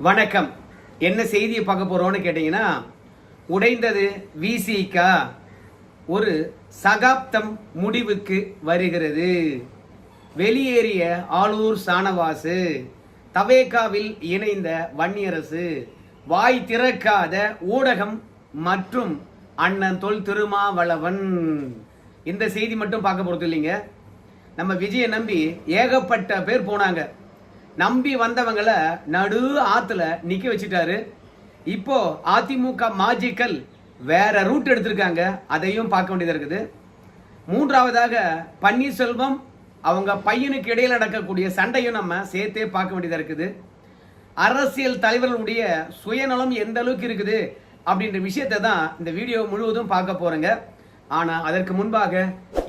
வணக்கம். என்ன செய்தியை பார்க்க போறோம்னு கேட்டீங்கன்னா, உடைந்தது விசிகா, ஒரு சகாப்தம் முடிவுக்கு வருகிறது. வெளியேறிய ஆளூர் ஷானவாசு, தவேகாவில் இணைந்த வன்னியரசு, வாய் திறக்காத ஊடகம் மற்றும் அண்ணன் தொல் திருமாவளவன். இந்த செய்தி மட்டும் பார்க்க போறது இல்லைங்க. நம்ம விஜயை நம்பி ஏகப்பட்ட பேர் போனாங்க. நம்பி வந்தவங்களை நடு ஆத்துல நிக்க வச்சுட்டாரு. இப்போ அதிமுக மாஜிக்கல் வேற ரூட் எடுத்திருக்காங்க. அதையும் பார்க்க வேண்டியது இருக்குது. மூன்றாவதாக பன்னீர்செல்வம் அவங்க பையனுக்கு இடையில நடக்கக்கூடிய சண்டையும் நம்ம சேர்த்தே பார்க்க வேண்டியதா இருக்குது. அரசியல் தலைவர்களுடைய சுயநலம் எந்த அளவுக்கு இருக்குது அப்படின்ற விஷயத்தை தான் இந்த வீடியோ முழுவதும் பார்க்க போறேங்க. ஆனா அதற்கு முன்பாக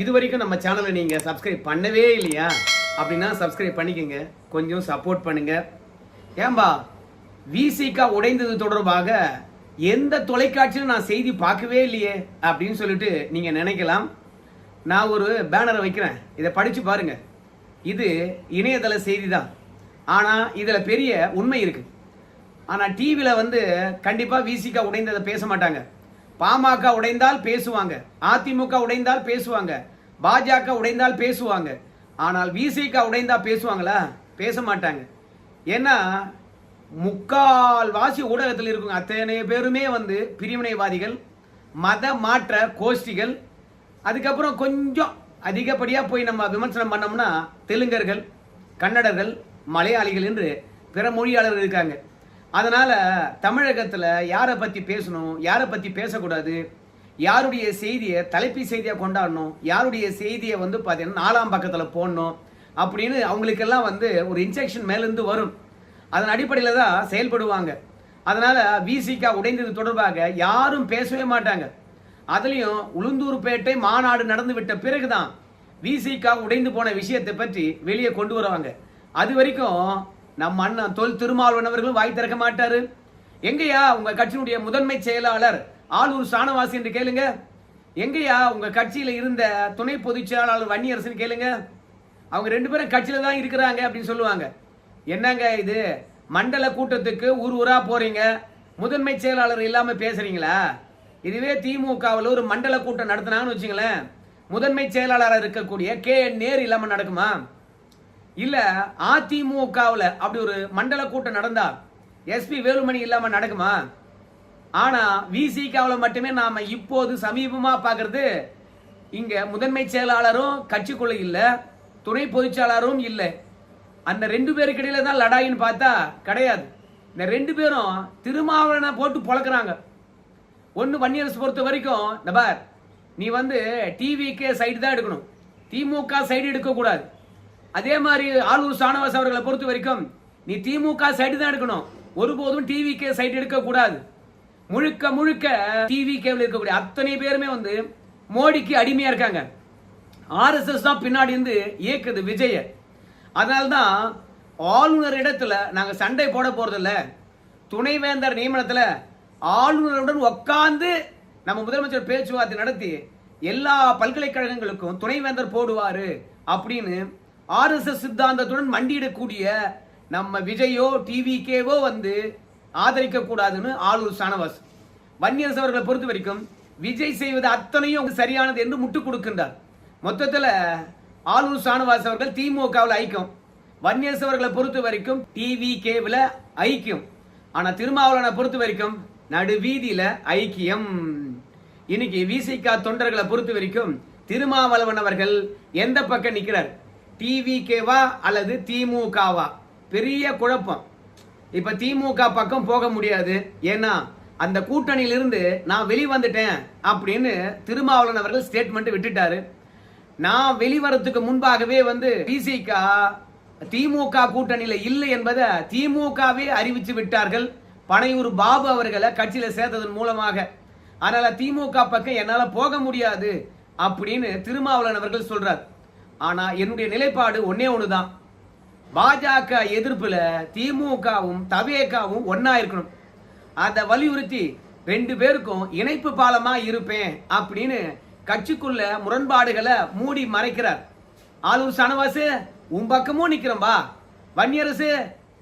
இதுவரைக்கும் நம்ம சேனலை நீங்க சப்ஸ்கிரைப் பண்ணவே இல்லையா அப்படின்னா சப்ஸ்கிரைப் பண்ணிக்கங்க, கொஞ்சம் சப்போர்ட் பண்ணுங்க. ஏன்பா விசிகா உடைந்தது தொடர்பாக எந்த தொலைக்காட்சியிலும் நான் செய்தி பார்க்கவே இல்லையே அப்படின்னு சொல்லிட்டு நீங்க நினைக்கலாம். நான் ஒரு பேனரை வைக்கிறேன், இதை படிச்சு பாருங்க. இது இணையதள செய்தி தான், ஆனா இதுல பெரிய உண்மை இருக்கு. ஆனா டிவியில கண்டிப்பா விசிகா உடைந்ததை பேச மாட்டாங்க. பாமக உடைந்தால் பேசுவாங்க, அதிமுக உடைந்தால் பேசுவாங்க, பாஜக உடைந்தால் பேசுவாங்க. ஆனால் விசிகா உடைந்தா பேசுவாங்களா? பேச மாட்டாங்க. ஏன்னா முக்கால் வாசி ஊடகத்தில் இருக்குங்க அத்தனை பேருமே பிரிவினைவாதிகள், மத மாற்ற கோஷ்டிகள். அதுக்கப்புறம் கொஞ்சம் அதிகப்படியாக போய் நம்ம விமர்சனம் பண்ணோம்னா தெலுங்கர்கள், கன்னடர்கள், மலையாளிகள் என்று பிற மொழியாளர்கள் இருக்காங்க. அதனால தமிழகத்தில் யாரை பற்றி பேசணும், யாரை பற்றி பேசக்கூடாது, யாருடைய செய்தியை தலைப்பு செய்தியாக கொண்டாடணும், யாருடைய செய்தியை பார்த்தீங்கன்னா 4ஆம் பக்கத்தில் போடணும் அப்படின்னு அவங்களுக்கெல்லாம் ஒரு இன்ஸ்ட்ரக்ஷன் மேலிருந்து வரும். அதன் அடிப்படையில் தான் செயல்படுவாங்க. அதனால விசிகா உடைந்தது தொடர்பாக யாரும் பேசவே மாட்டாங்க. அதுலேயும் உளுந்தூர்பேட்டை மாநாடு நடந்து விட்ட பிறகுதான் விசிகா உடைந்து போன விஷயத்தை பற்றி வெளியே கொண்டு வருவாங்க. அது வரைக்கும் நம்ம அண்ணன் தொல் திருமாவளவன் அவர்களும் வாய் திறக்க மாட்டாரு. எங்கயா உங்க கட்சியினுடைய முதன்மை செயலாளர் ஆளூர் ஷானவாசு என்று கேளுங்க. எங்கயா உங்க கட்சியில இருந்த துணை பொதுச் செயலாளர் வன்னியரசன் கேளுங்க. அவங்க 2 பேரும் கட்சியில தான் இருக்கிறாங்க அப்படின்னு சொல்லுவாங்க. என்னங்க இது, மண்டல கூட்டத்துக்கு ஊர் ஊரா போறீங்க, முதன்மை செயலாளர் இல்லாம பேசுறீங்களா? இதுவே திமுகவில் ஒரு மண்டல கூட்டம் நடத்தினாங்கன்னு வச்சுங்களேன், முதன்மை செயலாளராக இருக்கக்கூடிய KN நேரு இல்லாம நடக்குமா? இல்ல அதிமுகவில் அப்படி ஒரு மண்டல கூட்டம் நடந்தா SP வேலுமணி இல்லாம நடக்குமா? ஆனா விசிகாவில் மட்டுமே நாம இப்போது சமீபமா பார்க்கறது, இங்க முதன்மை செயலாளரும் கட்சிக்குள்ள இல்ல, துணை பொதுச் செயலாளரும் இல்லை. அந்த 2 பேருக்கு இடையில தான் லடாயின்னு பார்த்தா கிடையாது. இந்த 2 பேரும் திருமாவளவனை போட்டு பொழக்கிறாங்க. ஒன்னு வன்னியரசு பொறுத்த வரைக்கும், நபார் நீ டிவிக்கே சைடு தான் எடுக்கணும், திமுக சைடு எடுக்க கூடாது. அதே மாதிரி ஆளூர் ஷானவாஸ் அவர்களை பொறுத்த வரைக்கும் நீ திமுக சைடு தான் எடுக்கணும், ஒருபோதும் டிவிக்கே சைடு எடுக்க கூடாது. முழுக்க முழுக்க டிவிகேவில் இருக்கக்கூடிய அத்தனை பேருமே மோடிக்கு அடிமையா இருக்காங்க. RSS தான் பின்னாடி இருந்து இயக்குது விஜய. அதனால்தான் ஆளுநர் இடத்துல நாங்க சண்டை போட போறதில்ல. துணைவேந்தர் நியமனத்துல ஆளுநருடன் உட்கார்ந்து நம்ம முதலமைச்சர் பேச்சுவார்த்தை நடத்தி எல்லா பல்கலைக்கழகங்களுக்கும் துணைவேந்தர் போடுவாரு அப்படின்னு RSS சித்தாந்தத்துடன் மண்டியிடக்கூடிய நம்ம விஜயோ டிவிகேவோ ஆதரிக்க கூடாதுன்னு ஆளூர் ஷானவாஸ். வன்னியரசு அவர்களை பொறுத்த வரைக்கும் விஜய் செய்வது அத்தனையும் சரியானது என்று முட்டுக் கொடுக்கின்றார். மொத்தத்தில் ஆளூர் ஷானவாஸ் அவர்கள் திமுகவில் ஐக்கியம், வன்னியரசு அவர்களை பொறுத்த வரைக்கும் டிவிகேவில் ஐக்கியம். ஆனா திருமாவளவனை பொறுத்த வரைக்கும் நடுவீதியில ஐக்கியம். இன்னைக்கு விசிகா தொண்டர்களை பொறுத்த வரைக்கும் திருமாவளவன் அவர்கள் எந்த பக்கம் நிக்கிறார், டிவிகேவா அல்லது திமுகவா? பெரிய குழப்பம். இப்ப திமுக பக்கம் போக முடியாது, ஏன்னா அந்த கூட்டணியிலிருந்து நான் வெளிவந்துட்டேன் அப்படின்னு திருமாவளவன் அவர்கள் ஸ்டேட்மெண்ட் விட்டுட்டாரு. நான் வெளிவரத்துக்கு முன்பாகவே விசிகா திமுக கூட்டணியில இல்லை என்பதை திமுகவே அறிவிச்சு விட்டார்கள், பனையூர் பாபு அவர்களை கட்சியில சேர்த்ததன் மூலமாக. அதனால திமுக பக்கம் என்னால போக முடியாது அப்படின்னு திருமாவளவன் அவர்கள் சொல்றார். ஆனா என்னுடைய நிலைப்பாடு ஒன்னே ஒண்ணுதான், பாஜக எதிர்ப்புல திமுகவும் தவேகாவும் ஒன்னா இருக்கணும். அதை வலியுறுத்தி 2 பேருக்கும் இணைப்பு பாலமா இருப்பேன் அப்படின்னு கட்சிக்குள்ள முரண்பாடுகளை மூடி மறைக்கிறார். ஆளூர் ஷானவாசு உன் பக்கமும் நிக்கிறோம்பா, வன்னியரசு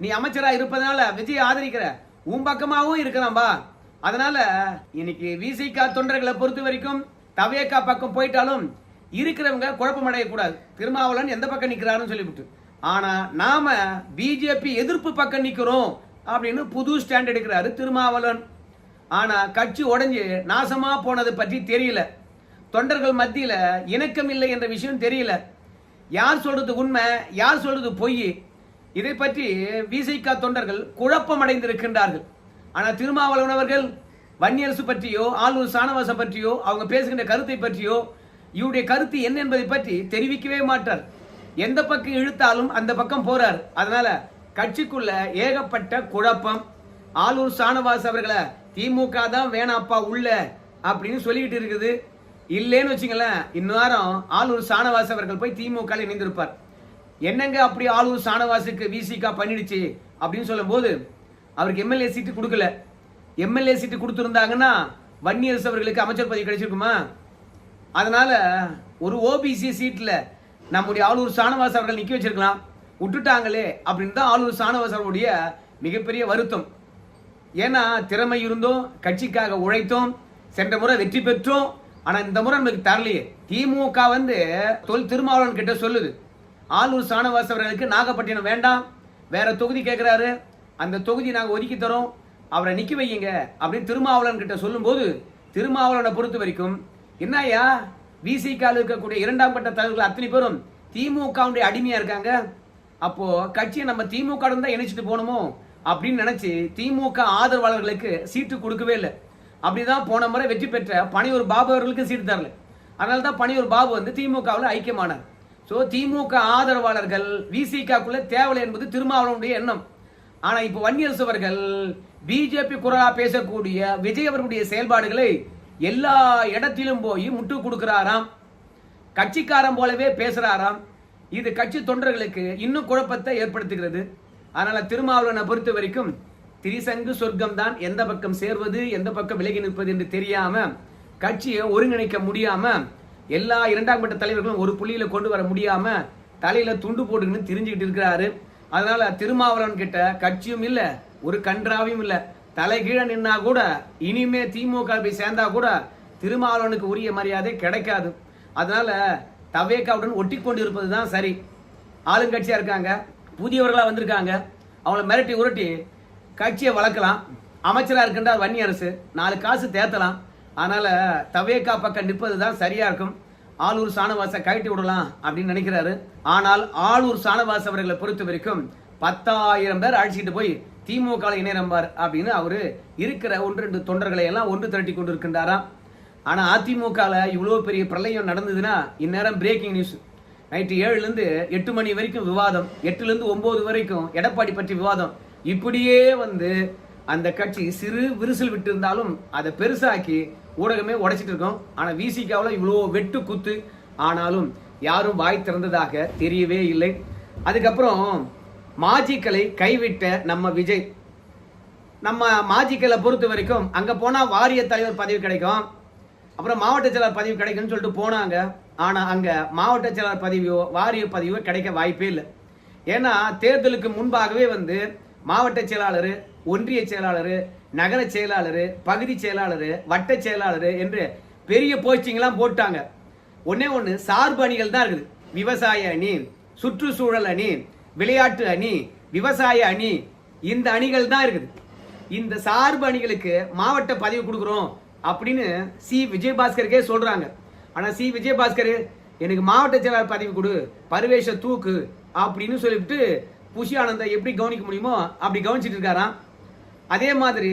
நீ அமைச்சரா இருப்பதனால விஜய் ஆதரிக்கிற, உன் பக்கமாவும் இருக்கிறான்பா. அதனால இன்னைக்கு விசிக தொண்டர்களை பொறுத்த வரைக்கும் தவேகா பக்கம் போயிட்டாலும் இருக்கிறவங்க குழப்பம் அடையக்கூடாது. திருமாவளவன் எந்த பக்கம் நிக்கிறாருன்னு சொல்லிவிட்டு, ஆனா நாம பிஜேபி எதிர்ப்பு பக்கம் நிக்கிறோம் அப்படின்னு புது ஸ்டாண்ட் எடுக்கிறாரு திருமாவளவன். ஆனா கட்சி உடைஞ்சு நாசமா போனது பற்றி தெரியல, தொண்டர்கள் மத்தியில இணக்கம் இல்லை என்ற விஷயம் தெரியல. யார் சொல்றது உண்மை, யார் சொல்றது பொய், இதை பற்றி விசிக தொண்டர்கள் குழப்பம் அடைந்திருக்கின்றார்கள். ஆனா திருமாவளவன் அவர்கள் வன்னியரசு பற்றியோ ஆளூர் சானவாசம் பற்றியோ அவங்க பேசுகின்ற கருத்தை பற்றியோ இவருடைய கருத்து என்ன என்பதை பற்றி தெரிவிக்கவே மாட்டார். எந்த பக்கம் இழுத்தாலும் அந்த பக்கம் போறார். அதனால கட்சிக்குள்ள ஏகப்பட்ட குழப்பம். ஆளூர் சானவாஸ் அவர்களை திமுக தான் வேணாப்பா உள்ள அப்படின்னு சொல்லிட்டு இருக்குது. இல்லேன்னு வச்சுங்களேன், இந்நேரம் ஆளூர் சானவாஸ் அவர்கள் போய் திமுக இணைந்திருப்பார். என்னங்க அப்படி ஆளூர் சானவாசுக்கு விசிக பண்ணிடுச்சு அப்படின்னு சொல்லும் போது அவருக்கு எம்எல்ஏ சீட்டு கொடுக்கல. எம்எல்ஏ சீட்டு கொடுத்திருந்தாங்கன்னா வன்னியரசு அவர்களுக்கு அமைச்சர் பதவி கிடைச்சிருக்குமா? அதனால ஒரு ஓபிசி சீட்ல நம்முடைய ஆளூர் சானவாஸ் அவர்கள் நிக்க வச்சிருக்கலாம், விட்டுட்டாங்களே அப்படின்னு தான் ஆளூர் சானவாஸ் அவர்களுடைய மிகப்பெரிய வருத்தம். ஏன்னா திறமை இருந்தோம், கட்சிக்காக உழைத்தோம், சென்ற முறை வெற்றி பெற்றோம். ஆனா இந்த முறை நமக்கு தரலையே. திமுக திருமாவளவன் கிட்ட சொல்லுது, ஆளூர் சானவாஸ் அவர்களுக்கு நாகப்பட்டினம் வேண்டாம், வேற தொகுதி கேட்கிறாரு, அந்த தொகுதி நாங்க ஒதுக்கி தரோம், அவரை நிக்க வையுங்க அப்படின்னு திருமாவளவன் கிட்ட சொல்லும் போது, திருமாவளவனை பொறுத்த வரைக்கும் என்னையா விசிக இருக்கக்கூடிய இரண்டாம் கட்ட தலைவர்கள் அத்தனை பேரும் திமுக அடிமையா இருக்காங்க, அப்போ கட்சியை நம்ம திமுக தான் இணைச்சிட்டு போகணுமோ அப்படின்னு நினைச்சு திமுக ஆதரவாளர்களுக்கு சீட்டு கொடுக்கவே இல்லை. அப்படிதான் போன முறை வெற்றி பெற்ற பனையூர் பாபு அவர்களுக்கு சீட்டு தரல. அதனால தான் பனையூர் பாபு திமுகவில் ஐக்கியமானார். ஸோ திமுக ஆதரவாளர்கள் விசிகக்குள்ள தேவையில்லை என்பது திருமாவளவனுடைய எண்ணம். ஆனா இப்போ வன்னியரசு அவர்கள் பிஜேபி குரலா பேசக்கூடிய விஜய் அவர்களுடைய செயல்பாடுகளை எல்லா இடத்திலும் போய் முட்டு கொடுக்கிறாராம், கட்சிக்காரன் போலவே பேசுறாராம். இது கட்சி தொண்டர்களுக்கு இன்னும் குழப்பத்தை ஏற்படுத்துகிறது. அதனால திருமாவளவனை பொறுத்த வரைக்கும் திரிசங்கு சொர்க்கம் தான், எந்த பக்கம் சேர்வது எந்த பக்கம் விலகி நிற்பது என்று தெரியாம கட்சியை ஒருங்கிணைக்க முடியாம எல்லா இரண்டாம் கட்ட தலைவர்களும் ஒரு புள்ளியில கொண்டு வர முடியாம தலையில துண்டு போட்டுக்கின்னு திரிஞ்சுக்கிட்டு இருக்கிறாரு. அதனால திருமாவளவன் கிட்ட கட்சியும் இல்ல, ஒரு கன்றாவையும் இல்ல. தலைகீழ நின்னா கூட இனிமே திமுக போய் சேர்ந்தா கூட திருமாவளவனுக்கு உரிய மரியாதை கிடைக்காது. அதனால தவேகாவுடன் ஒட்டி கொண்டு இருப்பதுதான் சரி. ஆளுங்கட்சியா இருக்காங்க, புதியவர்களா வந்திருக்காங்க, அவங்கள மிரட்டி உருட்டி கட்சியை வளர்க்கலாம். அமைச்சரா இருக்கின்றார் வன்னியரசு, 4 காசு தேத்தலாம். அதனால தவேகா பக்கம் நிற்பதுதான் சரியா இருக்கும். ஆளூர் சானவாச கழட்டி விடலாம் அப்படின்னு நினைக்கிறாரு. ஆனால் ஆளூர் சானவாஸ் அவர்களை பொறுத்த வரைக்கும் 10,000 பேர் அழைச்சிட்டு போய் திமுக இணையம்பார் அப்படின்னு அவரு இருக்கிற 1-2 தொண்டர்களை எல்லாம் ஒன்று திரட்டி கொண்டு இருக்கின்றாராம். ஆனா அதிமுக இவ்வளவு பெரிய பிரளயம் நடந்ததுன்னா இந்நேரம் பிரேக்கிங் நியூஸ். நைட்டு 7லேருந்து 8 மணி வரைக்கும் விவாதம், 8லேருந்து 9 வரைக்கும் எடப்பாடி பற்றி விவாதம். இப்படியே அந்த கட்சி சிறு விரிசல் விட்டு இருந்தாலும் அதை பெருசாக்கி ஊடகமே உடைச்சிட்டு இருக்கோம். ஆனா விசிகாவில் இவ்வளோ வெட்டு குத்து, ஆனாலும் யாரும் வாய் திறந்ததாக தெரியவே இல்லை. அதுக்கப்புறம் மாஜிக்களை கைவிட்ட நம்ம விஜய், நம்ம மாஜிக்களை பொறுத்த வரைக்கும் அங்க போனா வாரிய தலைவர் பதவி கிடைக்கும், அப்புறம் மாவட்ட செயலாளர் பதவி கிடைக்கும்னு சொல்லிட்டு போனாங்க. ஆனா அங்க மாவட்ட செயலாளர் பதவியோ வாரிய பதவியோ கிடைக்க வாய்ப்பே இல்லை. ஏன்னா தேர்தலுக்கு முன்பாகவே மாவட்ட செயலாளர், ஒன்றிய செயலாளர், நகர செயலாளர், பகுதி செயலாளர், வட்ட செயலாளர் என்று பெரிய போஸ்டிங்லாம் போட்டாங்க. ஒண்ணு சார்பு அணிகள் தான் இருக்குது. விவசாய அணி, சுற்றுச்சூழல் அணி, விளையாட்டு அணி, விவசாய அணி, இந்த அணிகள் தான் இருக்குது. இந்த சார்பு அணிகளுக்கு மாவட்ட பதவி கொடுக்குறோம் அப்படின்னு சி விஜயபாஸ்கருக்கே சொல்றாங்க. ஆனா சி விஜயபாஸ்கர் எனக்கு மாவட்ட செயலாளர் பதவி கொடு, பரிவேஷ தூக்கு அப்படின்னு சொல்லிவிட்டு புஷி ஆனந்த எப்படி கவனிக்க முடியுமோ அப்படி கவனிச்சிட்டு இருக்காராம். அதே மாதிரி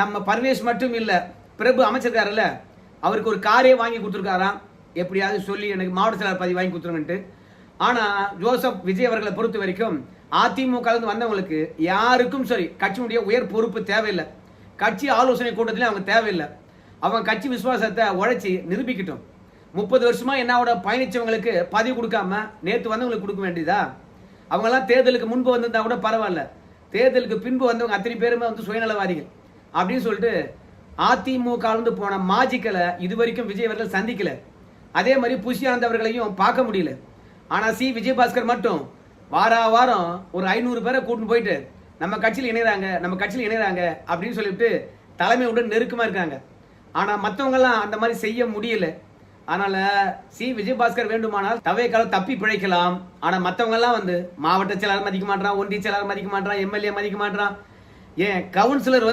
நம்ம பர்வேஷ் மட்டும் இல்ல, பிரபு அமைச்சிருக்காருல்ல, அவருக்கு ஒரு காரே வாங்கி கொடுத்துருக்காராம், எப்படியாவது சொல்லி எனக்கு மாவட்ட செயலாளர் பதவி வாங்கி கொடுத்துருங்கன்ட்டு. ஆனா ஜோசப் விஜய் அவர்களை பொறுத்த வரைக்கும் அதிமுக வந்தவங்களுக்கு யாருக்கும் சரி கட்சியினுடைய உயர் பொறுப்பு தேவையில்லை, கட்சி ஆலோசனை கூட்டத்திலே அவங்க தேவையில்லை. அவங்க கட்சி விசுவாசத்தை உழைச்சி நிரூபிக்கட்டும். 30 வருஷமா என்னோட பயணிச்சவங்களுக்கு பதவி கொடுக்காம நேற்று வந்தவங்களுக்கு கொடுக்க வேண்டியதா? அவங்கெல்லாம் தேர்தலுக்கு முன்பு வந்திருந்தா கூட பரவாயில்ல, தேர்தலுக்கு பின்பு வந்தவங்க அத்தனை பேருமே சுயநலவாதிகள் அப்படின்னு சொல்லிட்டு அதிமுக போன மாஜிக்கலை இதுவரைக்கும் விஜய் அவர்கள் சந்திக்கல. அதே மாதிரி புஷி ஆனந்த் அவர்களையும் பார்க்க முடியல. ஆனா சி விஜயபாஸ்கர் மட்டும் வாரம் ஒரு 500 பேரை கூட்டின்னு போயிட்டு நம்ம கட்சியில் இணைறாங்க அப்படின்னு சொல்லிட்டு தலைமையுடன் நெருக்கமா இருக்காங்க. ஆனா மற்றவங்க எல்லாம் அந்த மாதிரி செய்ய முடியல. அதனால விஜயபாஸ்கர் வேண்டுமானால் தவேக்கால தப்பி பிழைக்கலாம். ஆனா மற்றவங்க எல்லாம் மாவட்ட செயலாளர் மதிக்க மாட்டான், ஒன்றிய செயலாளர் மதிக்க மாட்டான், எம்எல்ஏ மதிக்க மாட்டான், ஏன் கவுன்சிலர்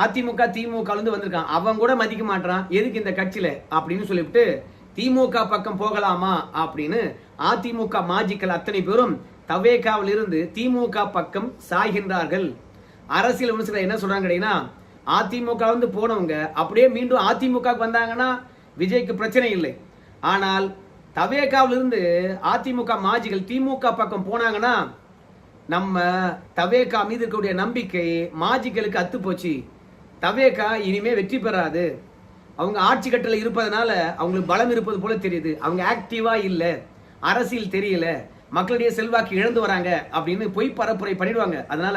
அதிமுக திமுக வந்திருக்கான், அவன் கூட மதிக்க மாட்டான். எதுக்கு இந்த கட்சியில அப்படின்னு சொல்லிவிட்டு திமுக பக்கம் போகலாமா அப்படின்னு அதிமுக மாஜிக்கள் அத்தனை பேரும் தவேகாவில் இருந்து திமுக பக்கம் சாய்கின்றார்கள். அரசியல் விமர்சகர்கள் என்ன சொல்றாங்க கேட்டீங்கன்னா, அதிமுக போனவங்க அப்படியே மீண்டும் அதிமுக வந்தாங்கன்னா விஜய்க்கு பிரச்சனை இல்லை. ஆனால் தவேகாவில் இருந்து அதிமுக மாஜிகள் திமுக பக்கம் போனாங்கன்னா நம்ம தவேகா மீது இருக்கக்கூடிய நம்பிக்கை மாஜிகளுக்கு அத்து போச்சு. தவேகா இனிமே வெற்றி பெறாது. அவங்க ஆட்சி கட்டல இருப்பதனால அவங்களுக்கு பலம் இருப்பது போல தெரியுது. அவங்க ஆக்டிவா இல்ல, அரசியல் தெரியல, மக்களுடைய செல்வாக்கு இழந்து வராங்க அப்படின்னு பொய் பரப்புரை பண்ணிடுவாங்க. அதனால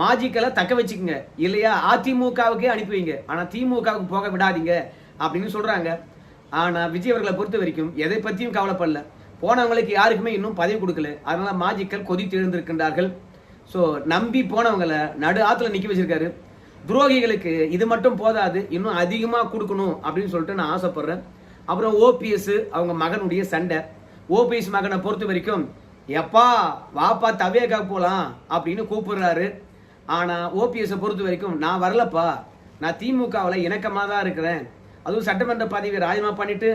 மாஜிக்களை தக்க வச்சுக்கோங்க, இல்லையா அதிமுகவுக்கே அனுப்பி வைங்க, ஆனா திமுகவுக்கு போக விடாதீங்க அப்படின்னு சொல்றாங்க. ஆனா விஜய் அவர்களை பொறுத்த வரைக்கும் எதை பத்தியும் கவலைப்படல. போனவங்களுக்கு யாருக்குமே இன்னும் பதவி கொடுக்கல. அதனால மாஜிக்கள் கொதித்து எழுந்திருக்கின்றார்கள். ஸோ நம்பி போனவங்களை நடு ஆத்துல நிக்க வச்சிருக்காரு. துரோகிகளுக்கு இது மட்டும் போதாது, இன்னும் அதிகமா கொடுக்கணும் அப்படின்னு சொல்லிட்டு நான் ஆசைப்படுறேன். அப்புறம் ஓபிஎஸ் அவங்க மகனுடைய சண்டை. ஓபிஎஸ் மகனை பொறுத்த வரைக்கும் எப்பா வாப்பா தவேகா போலாம் அப்படின்னு கூப்பிடுறாரு. ஆனா ஓபிஎஸ் பொறுத்த வரைக்கும் நான் வரலப்பா, நான் திமுகவில் இணக்கமா தான் இருக்கிறேன், அதுவும் சட்டமன்ற பதவி ராஜினாமா பண்ணிட்டு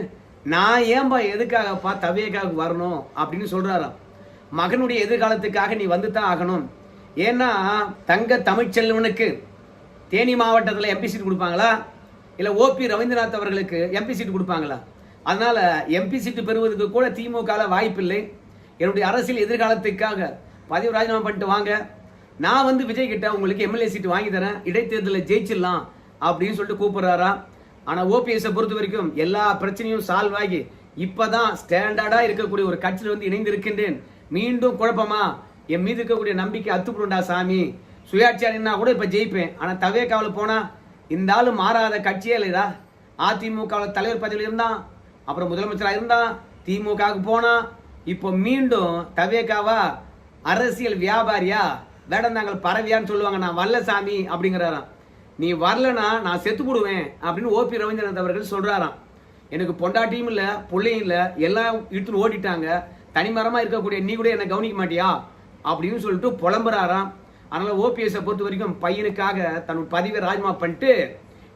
நான் ஏன்பா எதுக்காகப்பா தவேகாவுக்கு வரணும் அப்படின்னு சொல்றாராம். மகனுடைய எதிர்காலத்துக்காக நீ வந்து தான் ஆகணும். ஏன்னா தங்க தமிழ்ச்செல்வனுக்கு தேனி மாவட்டத்தில் எம்பி சீட் கொடுப்பாங்களா, இல்ல ஓபி ரவீந்திரநாத் அவர்களுக்கு எம்பி சீட் கொடுப்பாங்களா? அதனால எம்பி சீட் பெறுவதற்கு கூட திமுக வாய்ப்பில்லை. என்னுடைய அரசியல் எதிர்காலத்துக்காக பதவி ராஜினாமா பண்ணிட்டு வாங்க, நான் விஜய் கிட்ட உங்களுக்கு எம்எல்ஏ சீட் வாங்கி தரேன், இடைத்தேர்தலில் ஜெயிச்சிடலாம் அப்படின்னு சொல்லிட்டு கூப்பிடுறாரா. ஆனா ஓபிஎஸ் பொறுத்த வரைக்கும் எல்லா பிரச்சனையும் சால்வ் ஆகி இப்பதான் ஸ்டாண்டர்டா இருக்கக்கூடிய ஒரு கட்சியில் இணைந்து இருக்கின்றேன். மீண்டும் குழப்பமா, என் மீது இருக்கக்கூடிய நம்பிக்கை அத்துப்புண்டா சாமி, சுயாட்சியா கூட இப்ப ஜெயிப்பேன். ஆனா தவேகாவில் போனா இந்த ஆளு மாறாத கட்சியே இல்லைடா. அதிமுக தலைவர் பதவியில் இருந்தான், அப்புறம் முதலமைச்சராக இருந்தான், திமுகவுக்கு போனா, இப்போ மீண்டும் தவேகாவா அரசியல் வியாபாரியா வேடந்தாங்கள் பரவியான்னு சொல்லுவாங்க. நான் வரல சாமி அப்படிங்கிறாராம். நீ வரலனா நான் செத்து போடுவேன் அப்படின்னு ஓபி ரவீந்திரநாத் அவர்கள் சொல்றாராம். எனக்கு பொண்டாட்டியும் இல்ல, பிள்ளையும் இல்ல, எல்லாம் இழுத்துன்னு ஓடிட்டாங்க, தனிமரமா இருக்கக்கூடிய நீ கூட என்ன கவனிக்க மாட்டியா அப்படின்னு சொல்லிட்டு புலம்புறாராம். அதனால ஓபிஎஸ் பொறுத்த வரைக்கும் பையனுக்காக தன்னோட பதவியை ராஜினாமா பண்ணிட்டு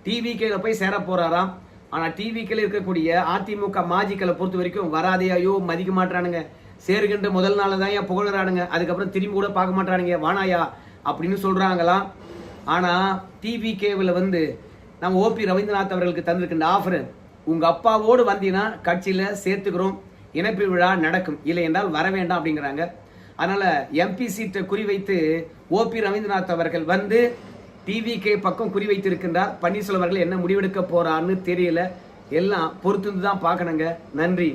டிவிகேல போய் சேர போறாராம். ஆனா டிவிகேல இருக்கக்கூடிய அதிமுக மாஜிக்களை பொறுத்த வரைக்கும் வராதையோ மதிக்க மாட்டானுங்க, சேருகின்ற முதல் நாள் தான் புகழறானுங்க, அதுக்கப்புறம் திரும்பி கூட பார்க்க மாட்டானுங்க, வானாயா அப்படின்னு சொல்றாங்களாம். ஆனா டிவிகேவில் நம்ம ஓபி ரவீந்திரநாத் அவர்களுக்கு தந்திருக்கின்ற ஆஃபர், உங்க அப்பாவோடு வந்தீங்கன்னா கட்சியில சேர்த்துக்கிறோம், இணைப்பு விழா நடக்கும், இல்லை என்றால் வர வேண்டாம் அப்படிங்கிறாங்க. அதனால எம்பி சீட்டை குறிவைத்து ஓபி ரவீந்திரநாத் அவர்கள் டிவிகே பக்கம் குறிவைத்து இருக்கின்றார். பன்னீர்செல்வம் அவர்கள் என்ன முடிவெடுக்க போறான்னு தெரியல, எல்லாம் பொறுத்து தான் பார்க்கணுங்க. நன்றி.